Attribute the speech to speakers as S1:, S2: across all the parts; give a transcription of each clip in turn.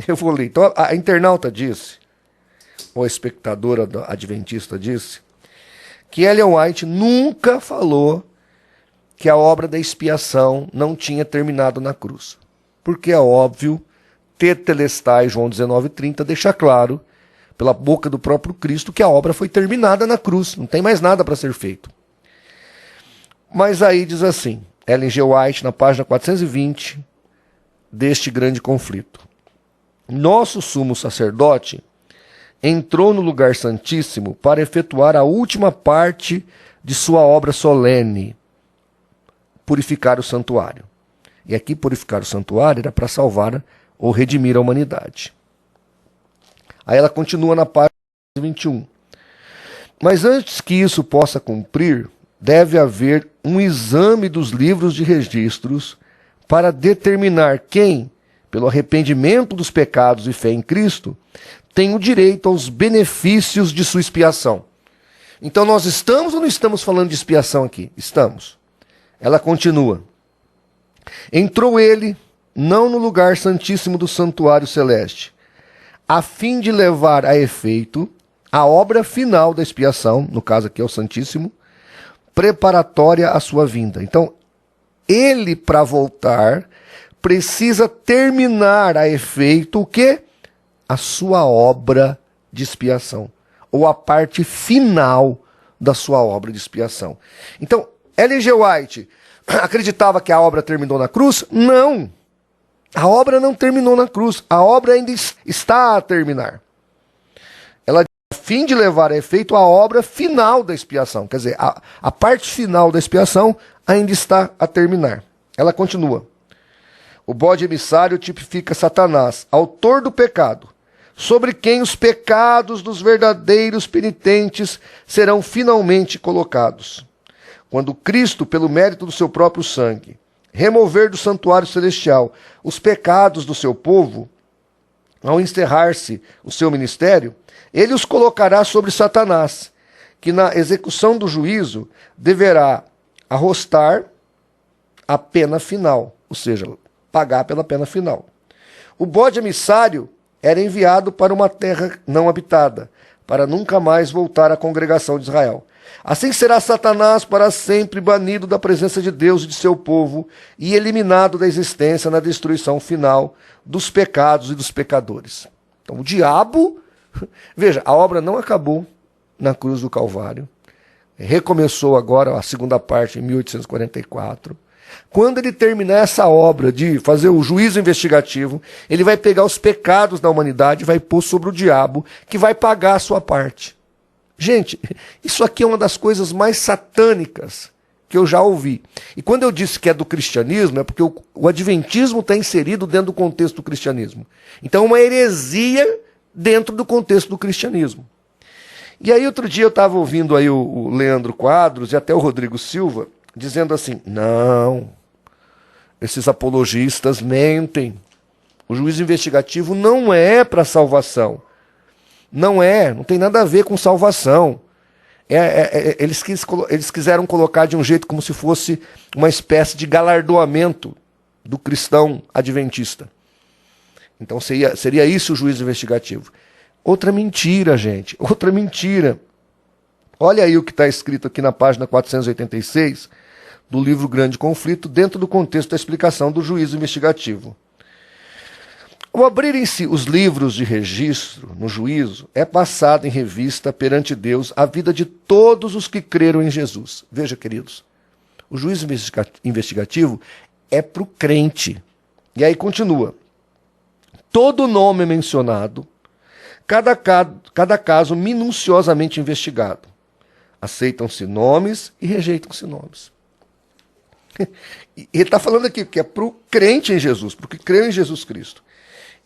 S1: Eu vou ler. Então, a internauta disse, ou a espectadora adventista disse, que Ellen White nunca falou que a obra da expiação não tinha terminado na cruz. Porque é óbvio, Tetelestai, João 19:30, deixa claro, pela boca do próprio Cristo, que a obra foi terminada na cruz. Não tem mais nada para ser feito. Mas aí diz assim, Ellen G. White, na página 420, deste grande conflito. Nosso sumo sacerdote entrou no lugar santíssimo para efetuar a última parte de sua obra solene, purificar o santuário. E aqui purificar o santuário era para salvar ou redimir a humanidade. Aí ela continua na página 21. Mas antes que isso possa cumprir, deve haver um exame dos livros de registros para determinar quem, pelo arrependimento dos pecados e fé em Cristo, tem o direito aos benefícios de sua expiação. Então nós estamos ou não estamos falando de expiação aqui? Estamos. Ela continua. Entrou ele, não no lugar santíssimo do santuário celeste, a fim de levar a efeito a obra final da expiação, no caso aqui é o Santíssimo, preparatória à sua vinda. Então, ele, para voltar, precisa terminar a efeito o quê? A sua obra de expiação, ou a parte final da sua obra de expiação. Então, Ellen G. White acreditava que a obra terminou na cruz? Não! A obra não terminou na cruz, a obra ainda está a terminar. Ela a fim de levar a efeito a obra final da expiação, quer dizer, a parte final da expiação ainda está a terminar. Ela continua. O bode emissário tipifica Satanás, autor do pecado, sobre quem os pecados dos verdadeiros penitentes serão finalmente colocados. Quando Cristo, pelo mérito do seu próprio sangue, remover do santuário celestial os pecados do seu povo, ao encerrar-se o seu ministério, ele os colocará sobre Satanás, que na execução do juízo deverá arrostar a pena final, ou seja, pagar pela pena final. O bode emissário era enviado para uma terra não habitada, para nunca mais voltar à congregação de Israel. Assim será Satanás para sempre banido da presença de Deus e de seu povo e eliminado da existência na destruição final dos pecados e dos pecadores. Então o diabo, veja, a obra não acabou na cruz do Calvário, recomeçou agora a segunda parte em 1844. Quando ele terminar essa obra de fazer o juízo investigativo, ele vai pegar os pecados da humanidade e vai pôr sobre o diabo, que vai pagar a sua parte. Gente, isso aqui é uma das coisas mais satânicas que eu já ouvi. E quando eu disse que é do cristianismo, é porque o adventismo está inserido dentro do contexto do cristianismo. Então é uma heresia dentro do contexto do cristianismo. E aí outro dia eu estava ouvindo aí o Leandro Quadros e até o Rodrigo Silva, dizendo assim, não, esses apologistas mentem. O juízo investigativo não é para salvação. Não tem nada a ver com salvação. Eles quiseram colocar de um jeito como se fosse uma espécie de galardoamento do cristão adventista. Então seria isso o juízo investigativo. Outra mentira, gente, outra mentira. Olha aí o que está escrito aqui na página 486 do livro Grande Conflito, dentro do contexto da explicação do juízo investigativo. Ao abrirem-se os livros de registro no juízo, é passado em revista perante Deus a vida de todos os que creram em Jesus. Veja, queridos, o juízo investigativo é para o crente. E aí continua. Todo nome mencionado, cada caso minuciosamente investigado. Aceitam-se nomes e rejeitam-se nomes. Ele está falando aqui que é para o crente em Jesus, para o que creu em Jesus Cristo.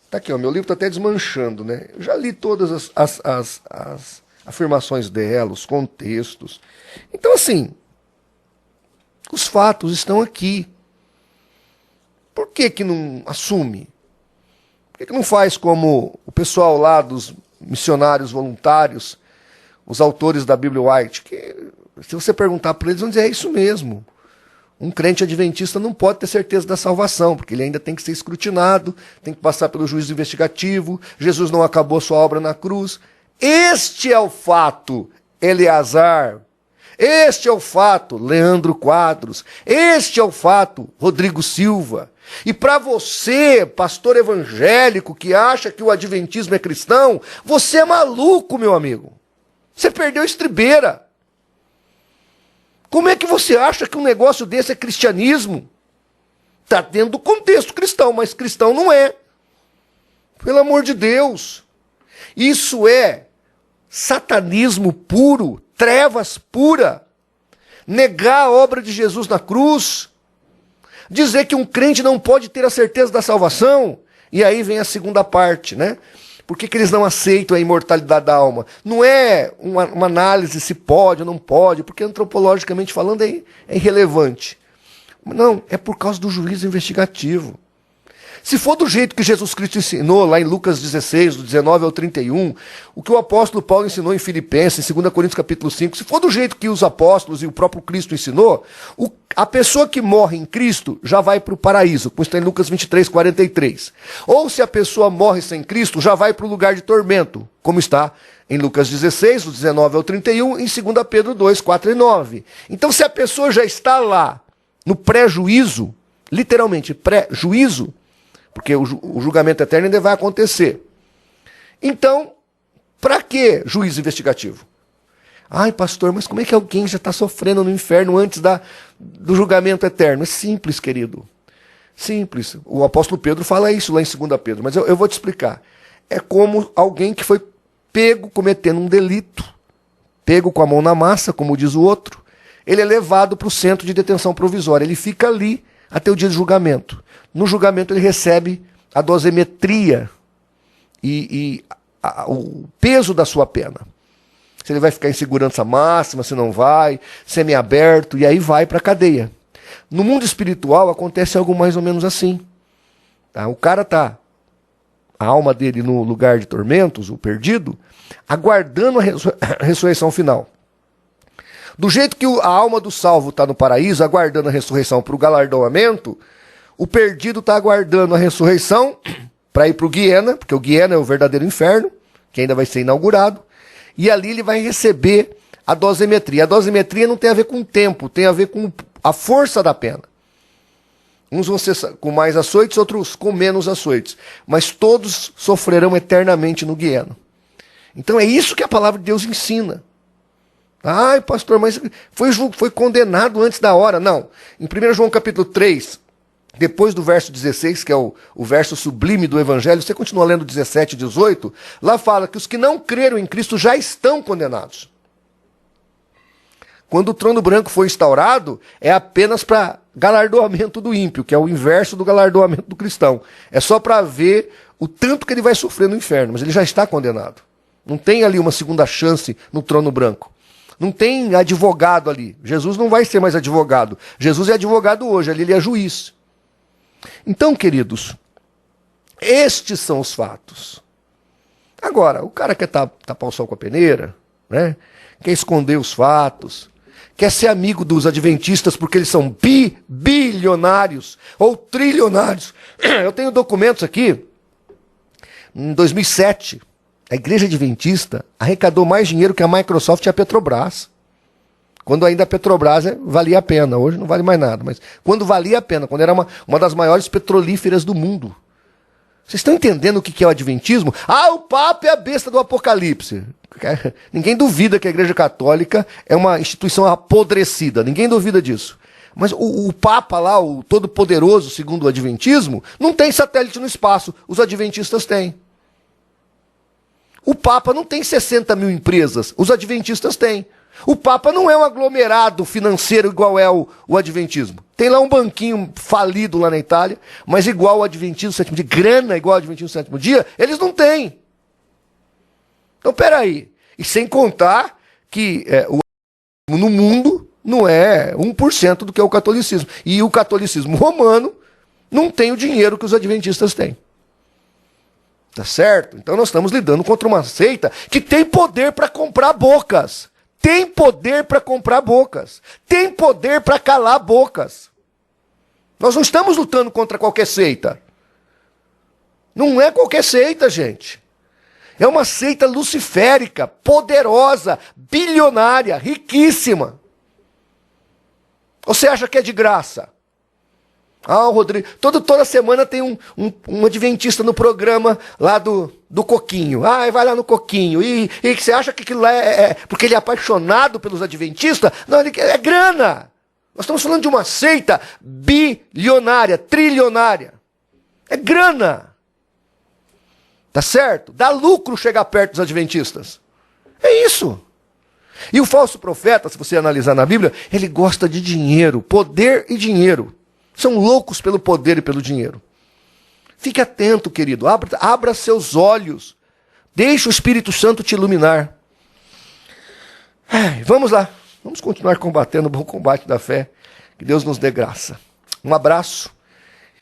S1: Está aqui, ó, meu livro está até desmanchando, né? Eu já li todas as afirmações dela, os contextos. Então, assim, os fatos estão aqui. Por que não assume? Por que não faz como o pessoal lá dos missionários voluntários, os autores da Bíblia White, que se você perguntar para eles, vão dizer, é isso mesmo. Um crente adventista não pode ter certeza da salvação, porque ele ainda tem que ser escrutinado, tem que passar pelo juízo investigativo, Jesus não acabou sua obra na cruz. Este é o fato, Eleazar. Este é o fato, Leandro Quadros. Este é o fato, Rodrigo Silva. E para você, pastor evangélico, que acha que o adventismo é cristão, você é maluco, meu amigo. Você perdeu a estribeira. Como é que você acha que um negócio desse é cristianismo? Está dentro do contexto cristão, mas cristão não é. Pelo amor de Deus. Isso é satanismo puro, trevas pura. Negar a obra de Jesus na cruz. Dizer que um crente não pode ter a certeza da salvação. E aí vem a segunda parte, né? Por que eles não aceitam a imortalidade da alma? Não é uma análise se pode ou não pode, porque antropologicamente falando é irrelevante. Não, é por causa do juízo investigativo. Se for do jeito que Jesus Cristo ensinou, lá em Lucas 16, do 19 ao 31, o que o apóstolo Paulo ensinou em Filipenses, em 2 Coríntios capítulo 5, se for do jeito que os apóstolos e o próprio Cristo ensinou, a pessoa que morre em Cristo já vai para o paraíso, como está em Lucas 23, 43. Ou se a pessoa morre sem Cristo, já vai para o lugar de tormento, como está em Lucas 16, do 19 ao 31, em 2 Pedro 2, 4 e 9. Então, se a pessoa já está lá, no pré-juízo, literalmente pré-juízo, porque o julgamento eterno ainda vai acontecer. Então, para que juízo investigativo? Ai, pastor, mas como é que alguém já está sofrendo no inferno antes do julgamento eterno? É simples, querido. Simples. O apóstolo Pedro fala isso lá em 2 Pedro, mas eu vou te explicar. É como alguém que foi pego cometendo um delito, pego com a mão na massa, como diz o outro. Ele é levado para o centro de detenção provisória. Ele fica ali até o dia do julgamento. No julgamento ele recebe a dosimetria e o peso da sua pena. Se ele vai ficar em segurança máxima, se não vai, semiaberto, e aí vai para a cadeia. No mundo espiritual acontece algo mais ou menos assim. Tá? O cara está, a alma dele no lugar de tormentos, o perdido, aguardando a ressurreição final. Do jeito que a alma do salvo está no paraíso, aguardando a ressurreição para o galardoamento, o perdido está aguardando a ressurreição para ir para o Guiena, porque o Guiena é o verdadeiro inferno, que ainda vai ser inaugurado, e ali ele vai receber a dosimetria. A dosimetria não tem a ver com o tempo, tem a ver com a força da pena. Uns vão ser com mais açoites, outros com menos açoites, mas todos sofrerão eternamente no Guiena. Então é isso que a palavra de Deus ensina. Ai, pastor, mas foi condenado antes da hora. Não. Em 1 João capítulo 3, depois do verso 16, que é o verso sublime do Evangelho, você continua lendo 17 e 18, lá fala que os que não creram em Cristo já estão condenados. Quando o trono branco foi instaurado, é apenas para galardoamento do ímpio, que é o inverso do galardoamento do cristão. É só para ver o tanto que ele vai sofrer no inferno, mas ele já está condenado. Não tem ali uma segunda chance no trono branco. Não tem advogado ali. Jesus não vai ser mais advogado. Jesus é advogado hoje, ali ele é juiz. Então, queridos, estes são os fatos. Agora, o cara quer tapar o sol com a peneira, né? Quer esconder os fatos, quer ser amigo dos adventistas porque eles são bilionários ou trilionários. Eu tenho documentos aqui, em 2007, a Igreja Adventista arrecadou mais dinheiro que a Microsoft e a Petrobras. Quando ainda a Petrobras valia a pena. Hoje não vale mais nada. Mas quando valia a pena, quando era uma das maiores petrolíferas do mundo. Vocês estão entendendo o que é o Adventismo? Ah, o Papa é a besta do Apocalipse. Ninguém duvida que a Igreja Católica é uma instituição apodrecida. Ninguém duvida disso. Mas o Papa lá, o Todo-Poderoso, segundo o Adventismo, não tem satélite no espaço. Os adventistas têm. O Papa não tem 60 mil empresas. Os adventistas têm. O Papa não é um aglomerado financeiro igual é o Adventismo. Tem lá um banquinho falido lá na Itália, mas igual o Adventismo sétimo dia, grana igual o Adventismo sétimo dia, eles não têm. Então, peraí. E sem contar que no mundo não é 1% do que é o catolicismo. E o catolicismo romano não tem o dinheiro que os adventistas têm. Tá certo? Então nós estamos lidando contra uma seita que tem poder para comprar bocas. tem poder para comprar bocas, tem poder para calar bocas. Nós não estamos lutando contra qualquer seita. Não é qualquer seita, gente. É uma seita luciférica, poderosa, bilionária, riquíssima. Você acha que é de graça? Ah, o Rodrigo, toda semana tem um adventista no programa lá do Coquinho. Ah, vai lá no Coquinho. E você acha que aquilo lá é porque ele é apaixonado pelos adventistas? Não, é grana. Nós estamos falando de uma seita bilionária, trilionária. É grana. Tá certo? Dá lucro chegar perto dos adventistas. É isso. E o falso profeta, se você analisar na Bíblia, ele gosta de dinheiro, poder e dinheiro. São loucos pelo poder e pelo dinheiro. Fique atento, querido. Abra seus olhos. Deixe o Espírito Santo te iluminar. Vamos lá. Vamos continuar combatendo o bom combate da fé. Que Deus nos dê graça. Um abraço.